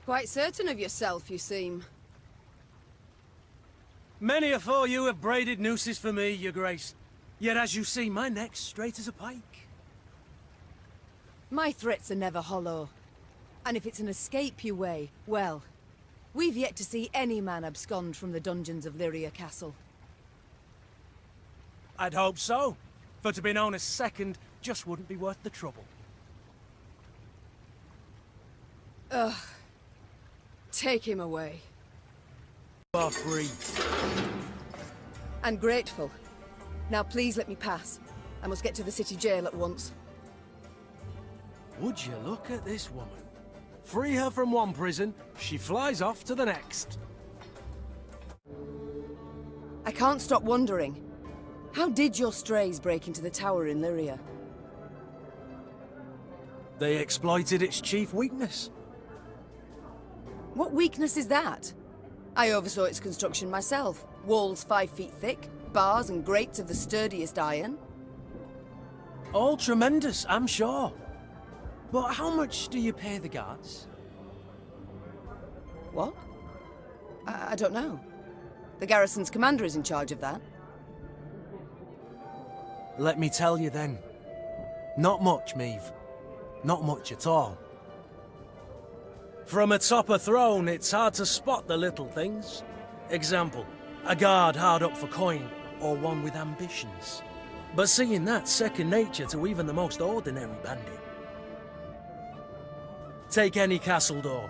Quite certain of yourself, you seem. Many afore you have braided nooses for me, your grace. Yet as you see, my neck's straight as a pike. My threats are never hollow. And if it's an escape you weigh, well, we've yet to see any man abscond from the dungeons of Lyria Castle. I'd hope so. For to be known as second just wouldn't be worth the trouble. Ugh. Take him away. You are free. And grateful. Now please let me pass. I must get to the city jail at once. Would you look at this woman? Free her from one prison, she flies off to the next. I can't stop wondering. How did your strays break into the tower in Lyria? They exploited its chief weakness. What weakness is that? I oversaw its construction myself. Walls 5 feet thick, bars and grates of the sturdiest iron. All tremendous, I'm sure. But how much do you pay the guards? What? I don't know. The garrison's commander is in charge of that. Let me tell you then. Not much, Maeve. Not much at all. From atop a throne, it's hard to spot the little things. Example, a guard hard up for coin, or one with ambitions. But seeing that's second nature to even the most ordinary bandit. Take any castle door.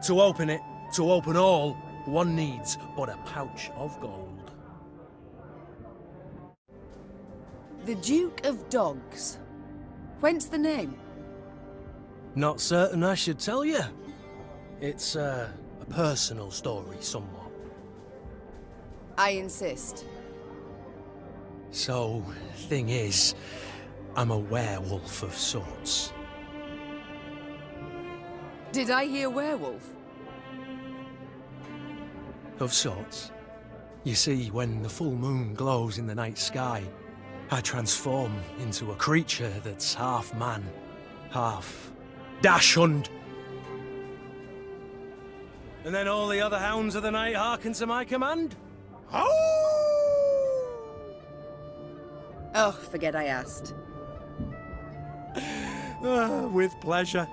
To open it, to open all, one needs but a pouch of gold. The Duke of Dogs. Whence the name? Not certain I should tell you. It's a personal story, somewhat. I insist. So, thing is, I'm a werewolf of sorts. Did I hear werewolf? Of sorts. You see, when the full moon glows in the night sky, I transform into a creature that's half man, half dachshund. And then all the other hounds of the night hearken to my command. Oh, forget I asked. With pleasure.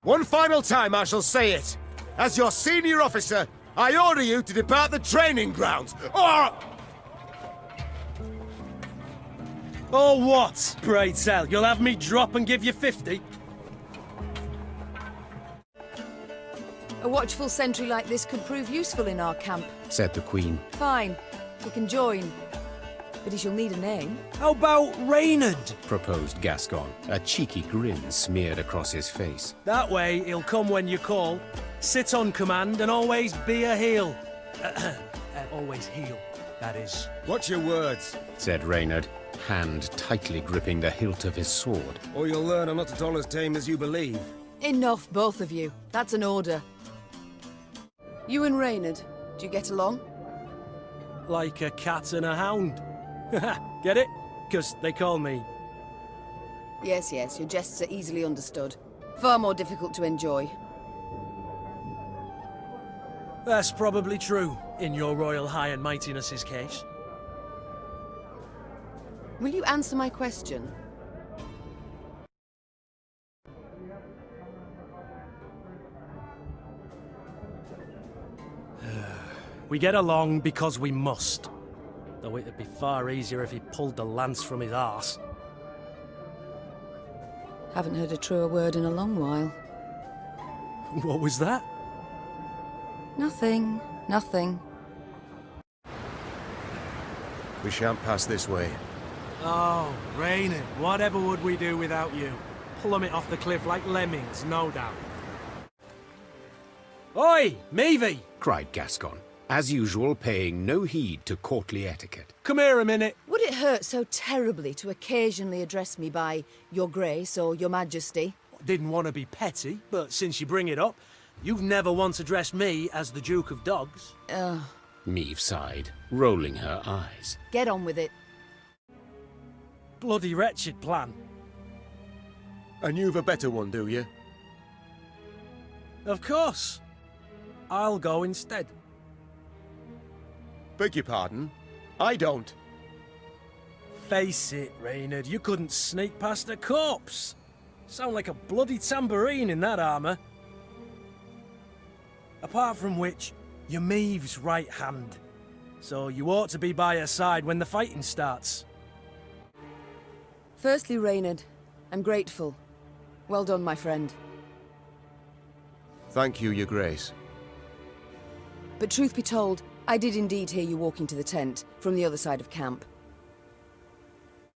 One final time I shall say it. As your senior officer, I order you to depart the training grounds, or... Oh, what? Pray tell, you'll have me drop and give you 50? A watchful sentry like this could prove useful in our camp. Said the Queen. Fine, he can join. But he shall need a name. How about Reynard? Proposed Gascon, a cheeky grin smeared across his face. That way, he'll come when you call, sit on command, and always be a heel. Always heel, that is. Watch your words, said Reynard, hand tightly gripping the hilt of his sword. or you'll learn I'm not at all as tame as you believe. Enough, both of you. That's an order. You and Reynard, do you get along? Like a cat and a hound. Get it? 'Cause they call me. Yes, yes, your jests are easily understood. Far more difficult to enjoy. That's probably true, in your royal high and mightiness's case. Will you answer my question? We get along because we must. Though it'd be far easier if he pulled the lance from his arse. Haven't heard a truer word in a long while. What was that? Nothing, nothing. We shan't pass this way. Oh, Reynard, whatever would we do without you? Plummet off the cliff like lemmings, no doubt. Oi, Meavy! Cried Gascon, as usual paying no heed to courtly etiquette. Come here a minute. Would it hurt so terribly to occasionally address me by Your Grace or Your Majesty? Didn't want to be petty, but since you bring it up, you've never once addressed me as the Duke of Dogs. Meave sighed, rolling her eyes. Get on with it. Bloody wretched plan. And you've a better one, do you? Of course. I'll go instead. Beg your pardon? I don't. Face it, Reynard, you couldn't sneak past a corpse. Sound like a bloody tambourine in that armour. Apart from which, you're Maeve's right hand. So you ought to be by her side when the fighting starts. Firstly, Reynard, I'm grateful. Well done, my friend. Thank you, Your Grace. But truth be told, I did indeed hear you walking to the tent from the other side of camp.